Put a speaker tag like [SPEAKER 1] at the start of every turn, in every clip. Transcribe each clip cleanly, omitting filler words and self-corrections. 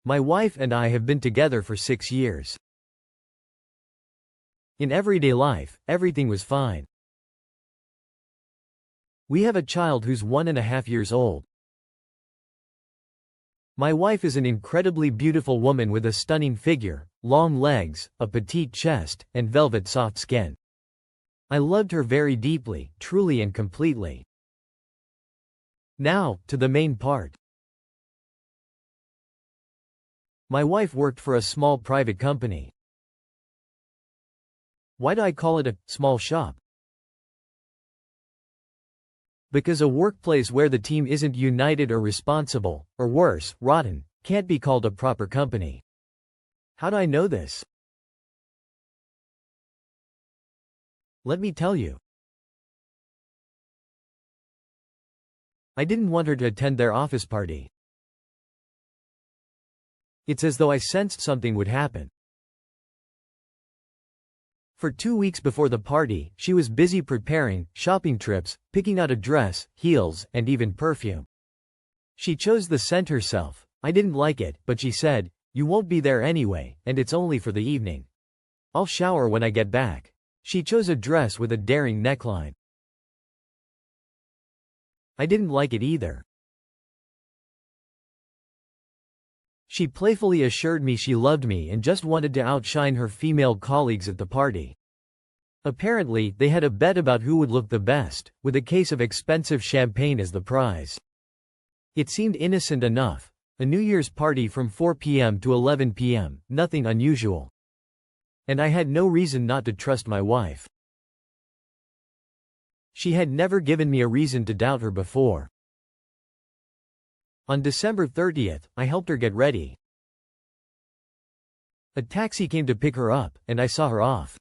[SPEAKER 1] My wife and I have been together for 6 years. In everyday life, everything was fine. We have a child who's 1.5 years old. My wife is an incredibly beautiful woman with a stunning figure, long legs, a petite chest, and velvet soft skin. I loved her very deeply, truly and completely. Now, to the main part. My wife worked for a small private company. Why do I call it a small shop? Because a workplace where the team isn't united or responsible, or worse, rotten, can't be called a proper company. How do I know this? Let me tell you. I didn't want her to attend their office party. It's as though I sensed something would happen. For 2 weeks before the party, she was busy preparing, shopping trips, picking out a dress, heels, and even perfume. She chose the scent herself. I didn't like it, but she said, "You won't be there anyway, and it's only for the evening. I'll shower when I get back." She chose a dress with a daring neckline. I didn't like it either. She playfully assured me she loved me and just wanted to outshine her female colleagues at the party. Apparently, they had a bet about who would look the best, with a case of expensive champagne as the prize. It seemed innocent enough. A New Year's party from 4 p.m. to 11 p.m., nothing unusual. And I had no reason not to trust my wife. She had never given me a reason to doubt her before. On December 30th, I helped her get ready. A taxi came to pick her up, and I saw her off.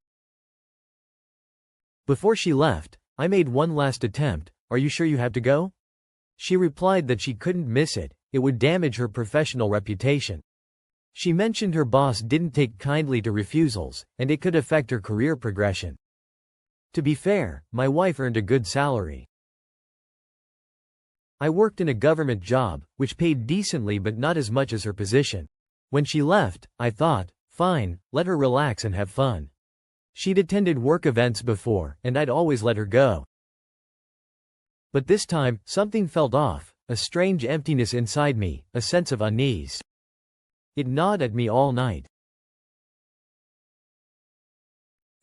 [SPEAKER 1] Before she left, I made one last attempt. "Are you sure you have to go?" She replied that she couldn't miss it, it would damage her professional reputation. She mentioned her boss didn't take kindly to refusals, and it could affect her career progression. To be fair, my wife earned a good salary. I worked in a government job, which paid decently but not as much as her position. When she left, I thought, fine, let her relax and have fun. She'd attended work events before, and I'd always let her go. But this time, something felt off, a strange emptiness inside me, a sense of unease. It gnawed at me all night.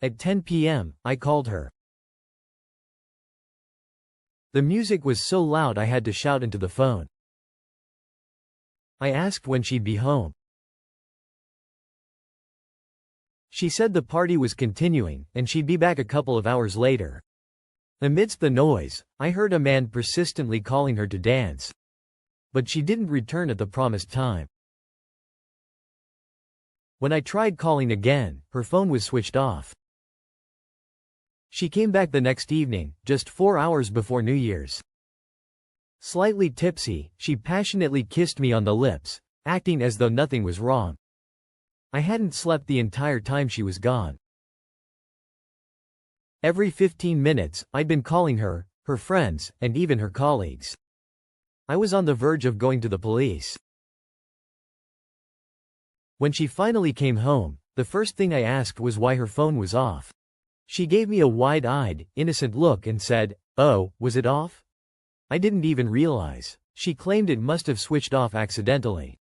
[SPEAKER 1] At 10 p.m., I called her. The music was so loud I had to shout into the phone. I asked when she'd be home. She said the party was continuing, and she'd be back a couple of hours later. Amidst the noise, I heard a man persistently calling her to dance. But she didn't return at the promised time. When I tried calling again, her phone was switched off. She came back the next evening, just 4 hours before New Year's. Slightly tipsy, she passionately kissed me on the lips, acting as though nothing was wrong. I hadn't slept the entire time she was gone. Every 15 minutes, I'd been calling her, her friends, and even her colleagues. I was on the verge of going to the police. When she finally came home, the first thing I asked was why her phone was off. She gave me a wide-eyed, innocent look and said, "Oh, was it off?" I didn't even realize. She claimed it must have switched off accidentally.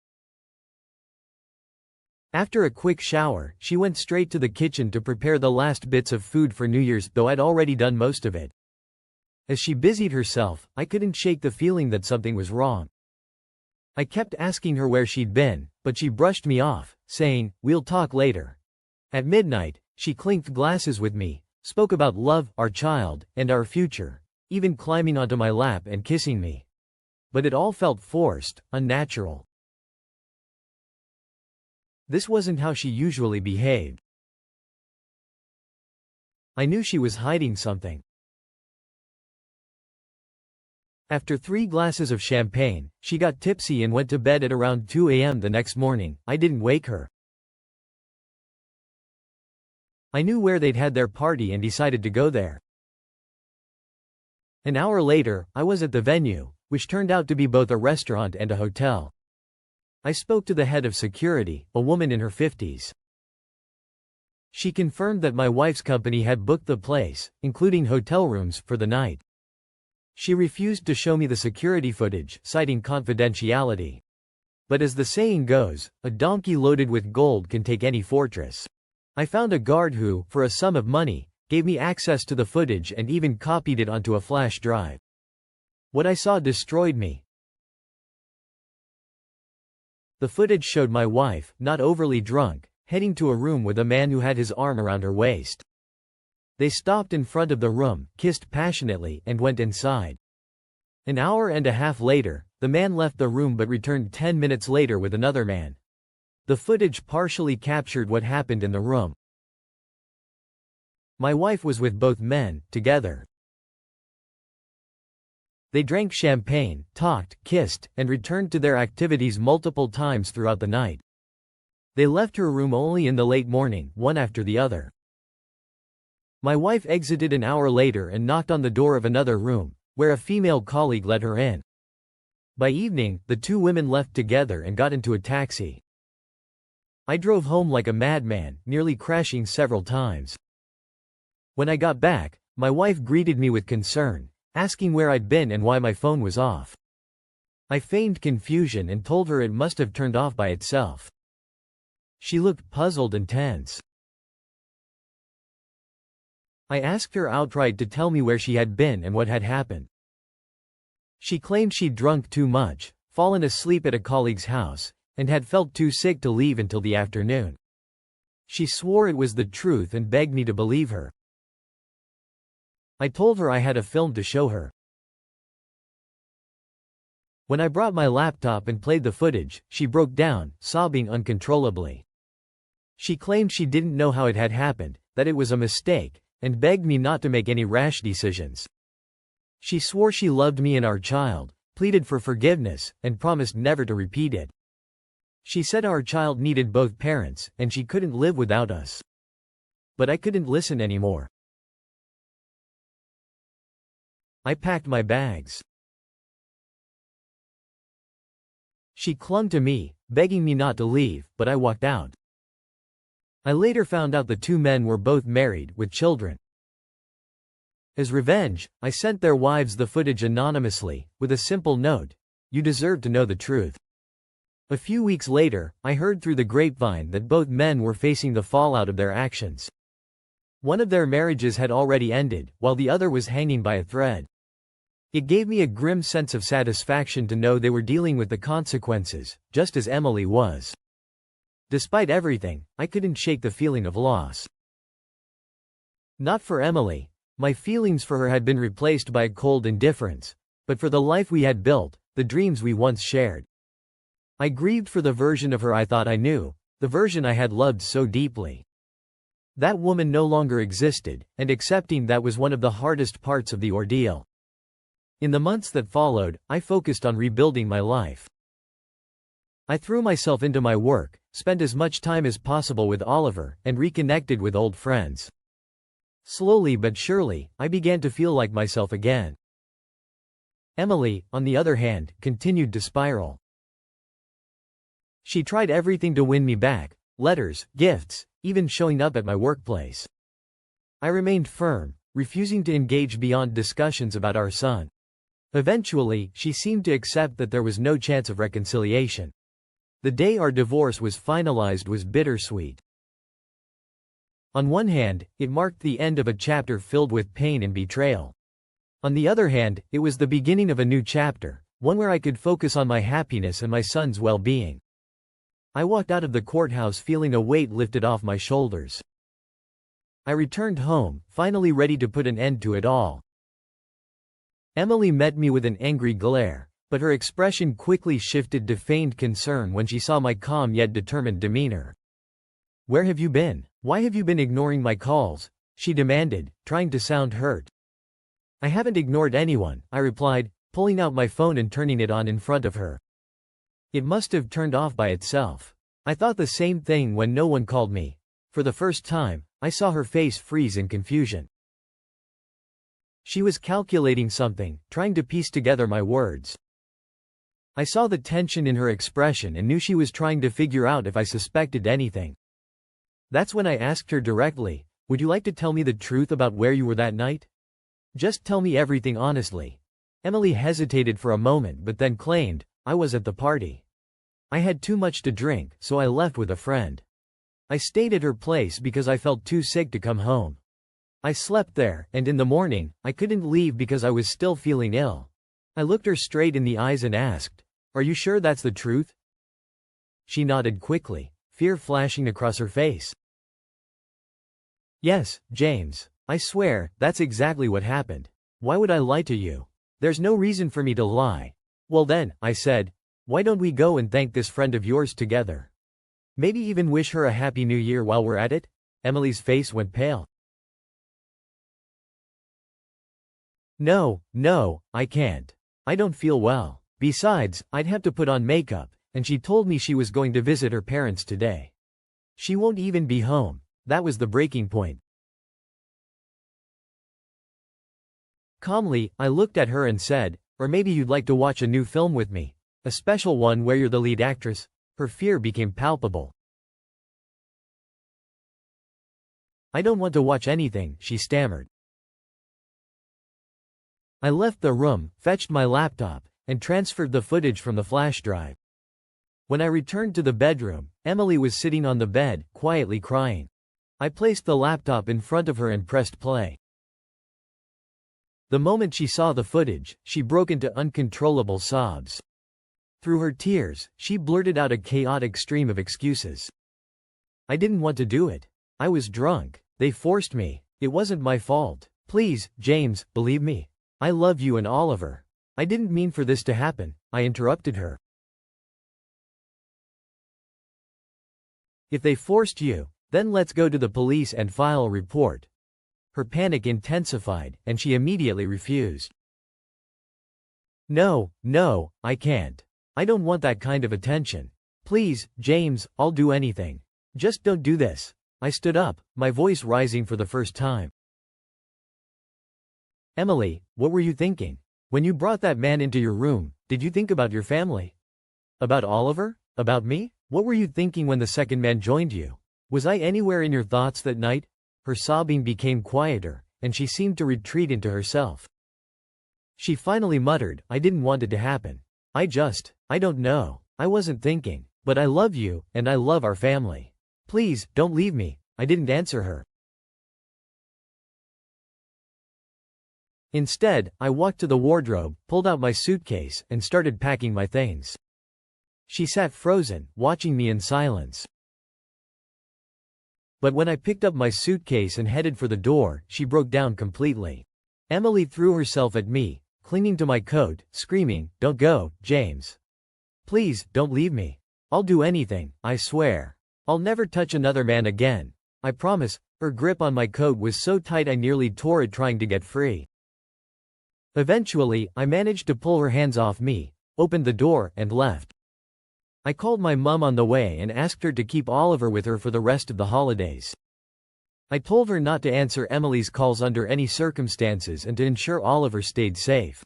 [SPEAKER 1] After a quick shower, she went straight to the kitchen to prepare the last bits of food for New Year's, though I'd already done most of it. As she busied herself, I couldn't shake the feeling that something was wrong. I kept asking her where she'd been, but she brushed me off, saying, "We'll talk later." At midnight, she clinked glasses with me, spoke about love, our child, and our future, even climbing onto my lap and kissing me. But it all felt forced, unnatural. This wasn't how she usually behaved. I knew she was hiding something. After 3 glasses of champagne, she got tipsy and went to bed at around 2 a.m. the next morning. I didn't wake her. I knew where they'd had their party and decided to go there. An hour later, I was at the venue, which turned out to be both a restaurant and a hotel. I spoke to the head of security, a woman in her 50s. She confirmed that my wife's company had booked the place, including hotel rooms, for the night. She refused to show me the security footage, citing confidentiality. But as the saying goes, a donkey loaded with gold can take any fortress. I found a guard who, for a sum of money, gave me access to the footage and even copied it onto a flash drive. What I saw destroyed me. The footage showed my wife, not overly drunk, heading to a room with a man who had his arm around her waist. They stopped in front of the room, kissed passionately, and went inside. An hour and a half later, the man left the room but returned 10 minutes later with another man. The footage partially captured what happened in the room. My wife was with both men, together. They drank champagne, talked, kissed, and returned to their activities multiple times throughout the night. They left her room only in the late morning, one after the other. My wife exited an hour later and knocked on the door of another room, where a female colleague let her in. By evening, the two women left together and got into a taxi. I drove home like a madman, nearly crashing several times. When I got back, my wife greeted me with concern, asking where I'd been and why my phone was off. I feigned confusion and told her it must have turned off by itself. She looked puzzled and tense. I asked her outright to tell me where she had been and what had happened. She claimed she'd drunk too much, fallen asleep at a colleague's house, and had felt too sick to leave until the afternoon. She swore it was the truth and begged me to believe her. I told her I had a film to show her. When I brought my laptop and played the footage, she broke down, sobbing uncontrollably. She claimed she didn't know how it had happened, that it was a mistake, and begged me not to make any rash decisions. She swore she loved me and our child, pleaded for forgiveness, and promised never to repeat it. She said our child needed both parents, and she couldn't live without us. But I couldn't listen anymore. I packed my bags. She clung to me, begging me not to leave, but I walked out. I later found out the two men were both married, with children. As revenge, I sent their wives the footage anonymously, with a simple note: "You deserve to know the truth." A few weeks later, I heard through the grapevine that both men were facing the fallout of their actions. One of their marriages had already ended, while the other was hanging by a thread. It gave me a grim sense of satisfaction to know they were dealing with the consequences, just as Emily was. Despite everything, I couldn't shake the feeling of loss. Not for Emily. My feelings for her had been replaced by a cold indifference, but for the life we had built, the dreams we once shared. I grieved for the version of her I thought I knew, the version I had loved so deeply. That woman no longer existed, and accepting that was one of the hardest parts of the ordeal. In the months that followed, I focused on rebuilding my life. I threw myself into my work, spent as much time as possible with Oliver, and reconnected with old friends. Slowly but surely, I began to feel like myself again. Emily, on the other hand, continued to spiral. She tried everything to win me back: letters, gifts, even showing up at my workplace. I remained firm, refusing to engage beyond discussions about our son. Eventually, she seemed to accept that there was no chance of reconciliation. The day our divorce was finalized was bittersweet. On one hand, it marked the end of a chapter filled with pain and betrayal. On the other hand, it was the beginning of a new chapter, one where I could focus on my happiness and my son's well-being. I walked out of the courthouse feeling a weight lifted off my shoulders. I returned home, finally ready to put an end to it all. Emily met me with an angry glare, but her expression quickly shifted to feigned concern when she saw my calm yet determined demeanor. "Where have you been? Why have you been ignoring my calls?" she demanded, trying to sound hurt. "I haven't ignored anyone," I replied, pulling out my phone and turning it on in front of her. It must have turned off by itself. I thought the same thing when no one called me. For the first time, I saw her face freeze in confusion. She was calculating something, trying to piece together my words. I saw the tension in her expression and knew she was trying to figure out if I suspected anything. That's when I asked her directly, "Would you like to tell me the truth about where you were that night? Just tell me everything honestly." Emily hesitated for a moment but then claimed, "I was at the party. I had too much to drink, so I left with a friend. I stayed at her place because I felt too sick to come home. I slept there, and in the morning, I couldn't leave because I was still feeling ill." I looked her straight in the eyes and asked, "Are you sure that's the truth?" She nodded quickly, fear flashing across her face. "Yes, James. I swear, that's exactly what happened. Why would I lie to you? There's no reason for me to lie." "Well then," I said, "why don't we go and thank this friend of yours together? Maybe even wish her a happy new year while we're at it?" Emily's face went pale. No, I can't. I don't feel well. Besides, I'd have to put on makeup, and she told me she was going to visit her parents today. She won't even be home." That was the breaking point. Calmly, I looked at her and said, "Or maybe you'd like to watch a new film with me. A special one where you're the lead actress." Her fear became palpable. "I don't want to watch anything," she stammered. I left the room, fetched my laptop, and transferred the footage from the flash drive. When I returned to the bedroom, Emily was sitting on the bed, quietly crying. I placed the laptop in front of her and pressed play. The moment she saw the footage, she broke into uncontrollable sobs. Through her tears, she blurted out a chaotic stream of excuses. "I didn't want to do it. I was drunk. They forced me. It wasn't my fault. Please, James, believe me. I love you and Oliver. I didn't mean for this to happen," I interrupted her. "If they forced you, then let's go to the police and file a report." Her panic intensified, and she immediately refused. No, I can't. I don't want that kind of attention. Please, James, I'll do anything. Just don't do this." I stood up, my voice rising for the first time. "Emily, what were you thinking? When you brought that man into your room, did you think about your family? About Oliver? About me? What were you thinking when the second man joined you? Was I anywhere in your thoughts that night?" Her sobbing became quieter, and she seemed to retreat into herself. She finally muttered, "I didn't want it to happen. I don't know. I wasn't thinking. But I love you, and I love our family. Please, don't leave me." I didn't answer her. Instead, I walked to the wardrobe, pulled out my suitcase, and started packing my things. She sat frozen, watching me in silence. But when I picked up my suitcase and headed for the door, she broke down completely. Emily threw herself at me, clinging to my coat, screaming, "Don't go, James. Please, don't leave me. I'll do anything, I swear. I'll never touch another man again. I promise." Her grip on my coat was so tight I nearly tore it trying to get free. Eventually, I managed to pull her hands off me, opened the door, and left. I called my mum on the way and asked her to keep Oliver with her for the rest of the holidays. I told her not to answer Emily's calls under any circumstances and to ensure Oliver stayed safe.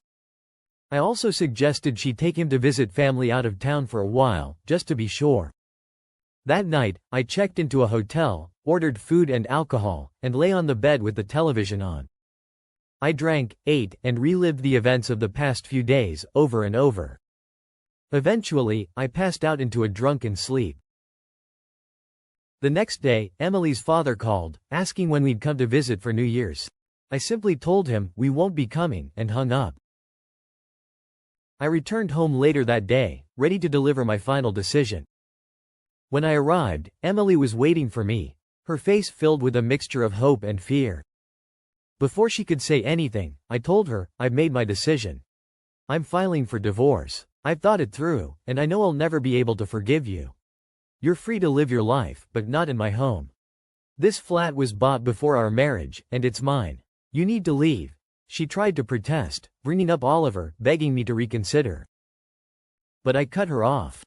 [SPEAKER 1] I also suggested she take him to visit family out of town for a while, just to be sure. That night, I checked into a hotel, ordered food and alcohol, and lay on the bed with the television on. I drank, ate, and relived the events of the past few days, over and over. Eventually, I passed out into a drunken sleep. The next day, Emily's father called, asking when we'd come to visit for New Year's. I simply told him, "We won't be coming," and hung up. I returned home later that day, ready to deliver my final decision. When I arrived, Emily was waiting for me, her face filled with a mixture of hope and fear. Before she could say anything, I told her, "I've made my decision. I'm filing for divorce. I've thought it through, and I know I'll never be able to forgive you. You're free to live your life, but not in my home. This flat was bought before our marriage, and it's mine. You need to leave." She tried to protest, bringing up Oliver, begging me to reconsider. But I cut her off.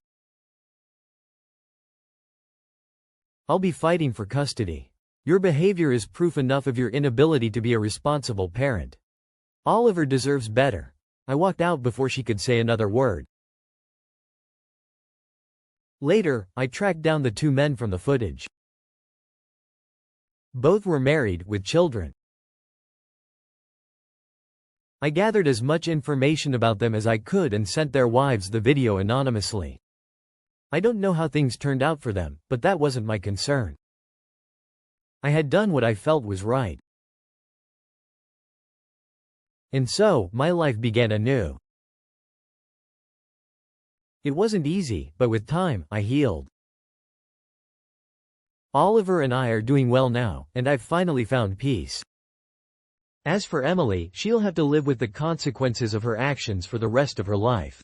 [SPEAKER 1] "I'll be fighting for custody. Your behavior is proof enough of your inability to be a responsible parent. Oliver deserves better." I walked out before she could say another word. Later, I tracked down the two men from the footage. Both were married, with children. I gathered as much information about them as I could and sent their wives the video anonymously. I don't know how things turned out for them, but that wasn't my concern. I had done what I felt was right. And so, my life began anew. It wasn't easy, but with time, I healed. Oliver and I are doing well now, and I've finally found peace. As for Emily, she'll have to live with the consequences of her actions for the rest of her life.